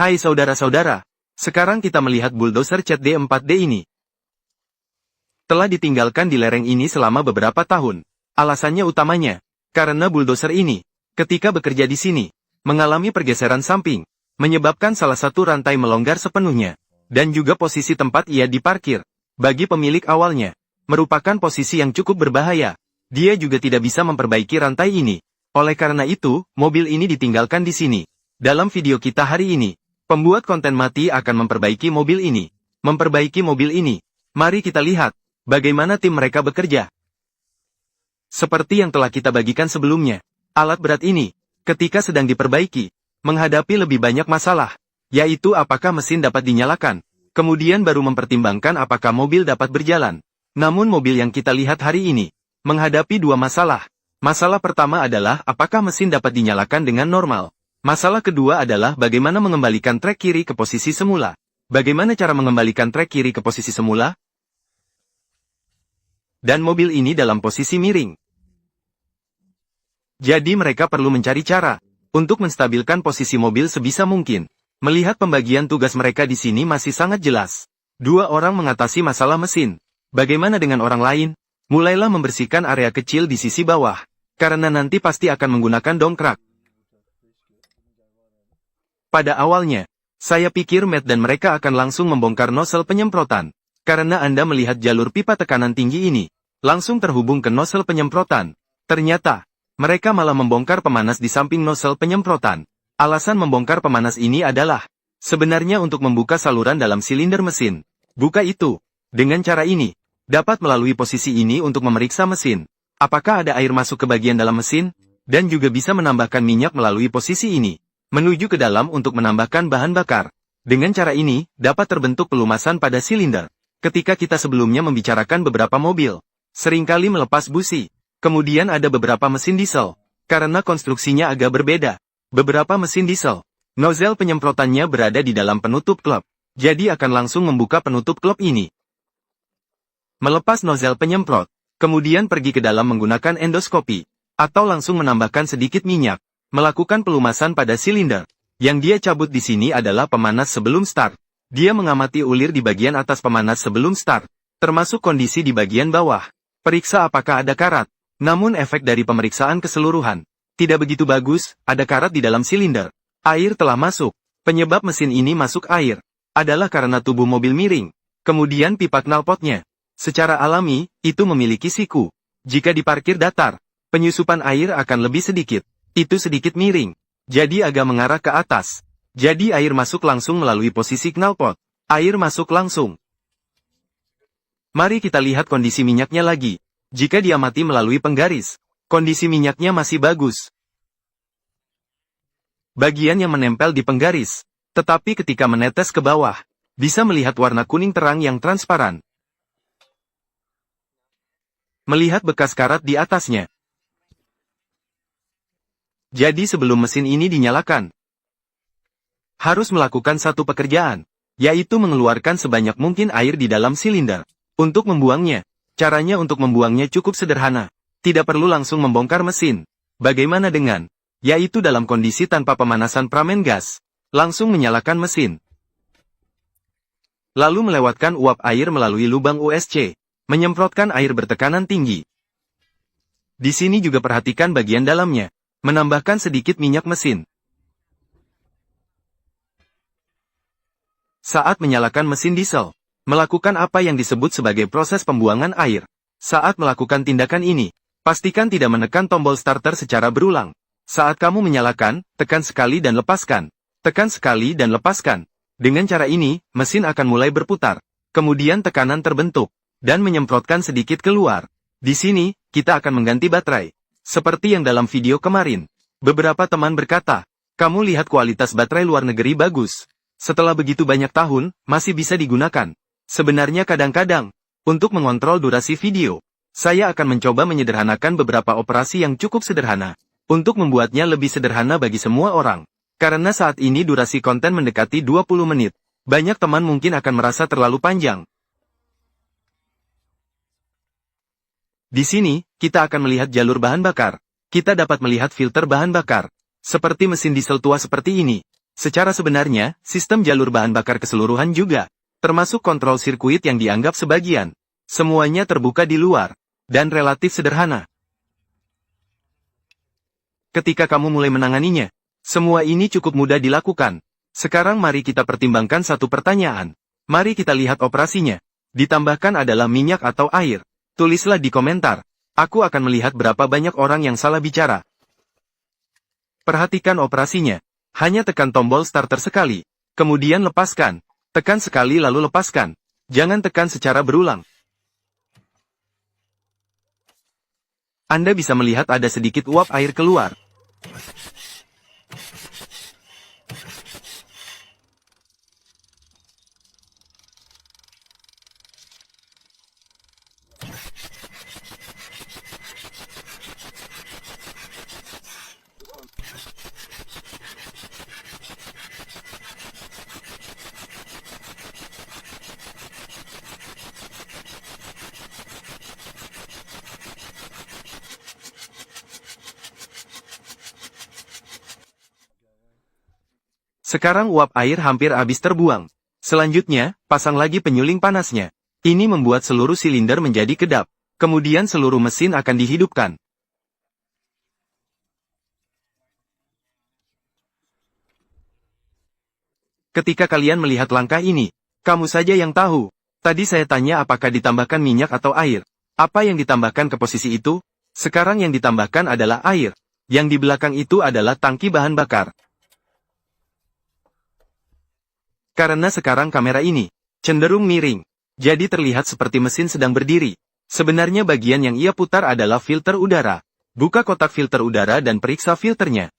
Hai saudara-saudara, sekarang kita melihat bulldozer Cat D4D ini. Telah ditinggalkan di lereng ini selama beberapa tahun. Alasannya utamanya, karena bulldozer ini, ketika bekerja di sini, mengalami pergeseran samping, menyebabkan salah satu rantai melonggar sepenuhnya, dan juga posisi tempat ia diparkir, bagi pemilik awalnya, merupakan posisi yang cukup berbahaya. Dia juga tidak bisa memperbaiki rantai ini. Oleh karena itu, mobil ini ditinggalkan di sini. Dalam video kita hari ini, pembuat konten mati akan memperbaiki mobil ini. Memperbaiki mobil ini. Mari kita lihat, bagaimana tim mereka bekerja. Seperti yang telah kita bagikan sebelumnya, alat berat ini, ketika sedang diperbaiki, menghadapi lebih banyak masalah, yaitu apakah mesin dapat dinyalakan, kemudian baru mempertimbangkan apakah mobil dapat berjalan. Namun mobil yang kita lihat hari ini, menghadapi dua masalah. Masalah pertama adalah apakah mesin dapat dinyalakan dengan normal. Masalah kedua adalah bagaimana mengembalikan trek kiri ke posisi semula. Bagaimana cara mengembalikan trek kiri ke posisi semula? Dan mobil ini dalam posisi miring. Jadi mereka perlu mencari cara untuk menstabilkan posisi mobil sebisa mungkin. Melihat pembagian tugas mereka di sini masih sangat jelas. Dua orang mengatasi masalah mesin. Bagaimana dengan orang lain? Mulailah membersihkan area kecil di sisi bawah, karena nanti pasti akan menggunakan dongkrak. Pada awalnya, saya pikir Matt dan mereka akan langsung membongkar nozzle penyemprotan, karena Anda melihat jalur pipa tekanan tinggi ini, langsung terhubung ke nozzle penyemprotan. Ternyata, mereka malah membongkar pemanas di samping nozzle penyemprotan. Alasan membongkar pemanas ini adalah, sebenarnya untuk membuka saluran dalam silinder mesin. Buka itu. Dengan cara ini, dapat melalui posisi ini untuk memeriksa mesin. Apakah ada air masuk ke bagian dalam mesin? Dan juga bisa menambahkan minyak melalui posisi ini, menuju ke dalam untuk menambahkan bahan bakar. Dengan cara ini, dapat terbentuk pelumasan pada silinder. Ketika kita sebelumnya membicarakan beberapa mobil, seringkali melepas busi. Kemudian ada beberapa mesin diesel, karena konstruksinya agak berbeda. Beberapa mesin diesel, nozzle penyemprotannya berada di dalam penutup klep, jadi akan langsung membuka penutup klep ini. Melepas nozzle penyemprot, kemudian pergi ke dalam menggunakan endoskopi, atau langsung menambahkan sedikit minyak, melakukan pelumasan pada silinder. Yang dia cabut di sini adalah pemanas sebelum start. Dia mengamati ulir di bagian atas pemanas sebelum start, termasuk kondisi di bagian bawah. Periksa apakah ada karat. Namun efek dari pemeriksaan keseluruhan, tidak begitu bagus, ada karat di dalam silinder. Air telah masuk. Penyebab mesin ini masuk air, adalah karena tubuh mobil miring. Kemudian pipa knalpotnya. Secara alami, itu memiliki siku. Jika diparkir datar, penyusupan air akan lebih sedikit. Itu sedikit miring. Jadi agak mengarah ke atas. Jadi air masuk langsung melalui posisi knalpot. Air masuk langsung. Mari kita lihat kondisi minyaknya lagi. Jika diamati melalui penggaris, kondisi minyaknya masih bagus. Bagian yang menempel di penggaris, tetapi ketika menetes ke bawah, bisa melihat warna kuning terang yang transparan. Melihat bekas karat di atasnya. Jadi sebelum mesin ini dinyalakan, harus melakukan satu pekerjaan, yaitu mengeluarkan sebanyak mungkin air di dalam silinder. Untuk membuangnya, caranya untuk membuangnya cukup sederhana. Tidak perlu langsung membongkar mesin. Bagaimana dengan, yaitu dalam kondisi tanpa pemanasan pramen gas, langsung menyalakan mesin. Lalu melewatkan uap air melalui lubang USC. Menyemprotkan air bertekanan tinggi. Di sini juga perhatikan bagian dalamnya. Menambahkan sedikit minyak mesin. Saat menyalakan mesin diesel, melakukan apa yang disebut sebagai proses pembuangan air. Saat melakukan tindakan ini, pastikan tidak menekan tombol starter secara berulang. Saat kamu menyalakan, tekan sekali dan lepaskan. Tekan sekali dan lepaskan. Dengan cara ini, mesin akan mulai berputar. Kemudian tekanan terbentuk. Dan menyemprotkan sedikit keluar. Di sini, kita akan mengganti baterai. Seperti yang dalam video kemarin. Beberapa teman berkata, kamu lihat kualitas baterai luar negeri bagus. Setelah begitu banyak tahun, masih bisa digunakan. Sebenarnya kadang-kadang, untuk mengontrol durasi video, saya akan mencoba menyederhanakan beberapa operasi yang cukup sederhana. Untuk membuatnya lebih sederhana bagi semua orang. Karena saat ini durasi konten mendekati 20 menit. Banyak teman mungkin akan merasa terlalu panjang. Di sini, kita akan melihat jalur bahan bakar. Kita dapat melihat filter bahan bakar. Seperti mesin diesel tua seperti ini. Secara sebenarnya, sistem jalur bahan bakar keseluruhan juga, termasuk kontrol sirkuit yang dianggap sebagian. Semuanya terbuka di luar, dan relatif sederhana. Ketika kamu mulai menanganinya, semua ini cukup mudah dilakukan. Sekarang mari kita pertimbangkan satu pertanyaan. Mari kita lihat operasinya. Ditambahkan adalah minyak atau air. Tulislah di komentar. Aku akan melihat berapa banyak orang yang salah bicara. Perhatikan operasinya. Hanya tekan tombol starter sekali. Kemudian lepaskan. Tekan sekali lalu lepaskan. Jangan tekan secara berulang. Anda bisa melihat ada sedikit uap air keluar. Sekarang uap air hampir habis terbuang. Selanjutnya, pasang lagi penyuling panasnya. Ini membuat seluruh silinder menjadi kedap. Kemudian seluruh mesin akan dihidupkan. Ketika kalian melihat langkah ini, kamu saja yang tahu. Tadi saya tanya apakah ditambahkan minyak atau air. Apa yang ditambahkan ke posisi itu? Sekarang yang ditambahkan adalah air. Yang di belakang itu adalah tangki bahan bakar. Karena sekarang kamera ini cenderung miring, jadi terlihat seperti mesin sedang berdiri. Sebenarnya bagian yang ia putar adalah filter udara. Buka kotak filter udara dan periksa filternya.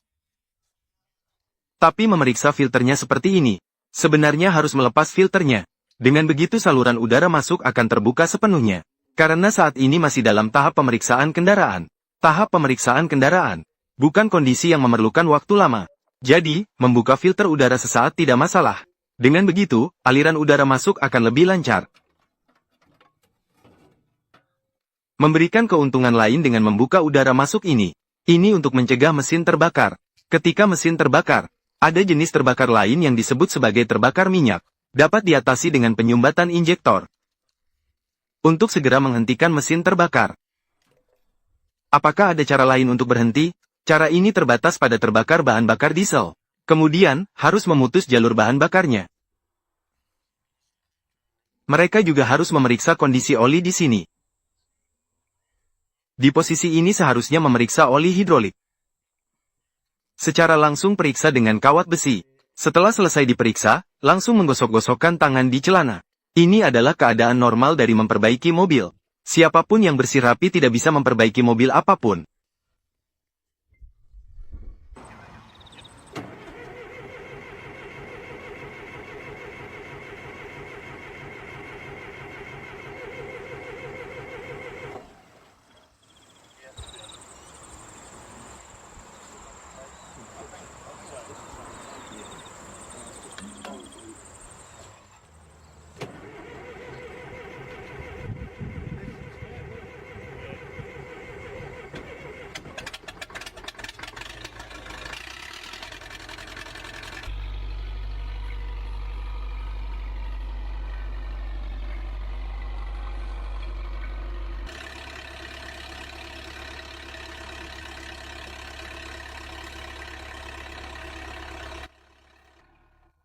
Tapi memeriksa filternya seperti ini, sebenarnya harus melepas filternya. Dengan begitu saluran udara masuk akan terbuka sepenuhnya. Karena saat ini masih dalam tahap pemeriksaan kendaraan. Tahap pemeriksaan kendaraan, bukan kondisi yang memerlukan waktu lama. Jadi, membuka filter udara sesaat tidak masalah. Dengan begitu, aliran udara masuk akan lebih lancar. Memberikan keuntungan lain dengan membuka udara masuk ini. Ini untuk mencegah mesin terbakar. Ketika mesin terbakar, ada jenis terbakar lain yang disebut sebagai terbakar minyak. Dapat diatasi dengan penyumbatan injektor. Untuk segera menghentikan mesin terbakar. Apakah ada cara lain untuk berhenti? Cara ini terbatas pada terbakar bahan bakar diesel. Kemudian, harus memutus jalur bahan bakarnya. Mereka juga harus memeriksa kondisi oli di sini. Di posisi ini seharusnya memeriksa oli hidrolik. Secara langsung periksa dengan kawat besi. Setelah selesai diperiksa, langsung menggosok-gosokkan tangan di celana. Ini adalah keadaan normal dari memperbaiki mobil. Siapapun yang bersih rapi tidak bisa memperbaiki mobil apapun.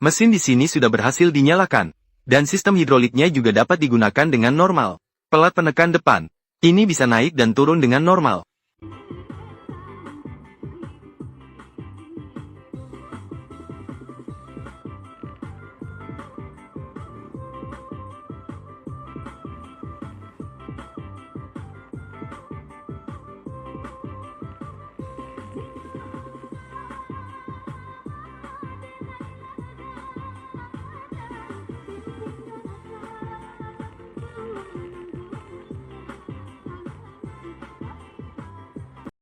Mesin di sini sudah berhasil dinyalakan, dan sistem hidroliknya juga dapat digunakan dengan normal. Pelat penekan depan, ini bisa naik dan turun dengan normal.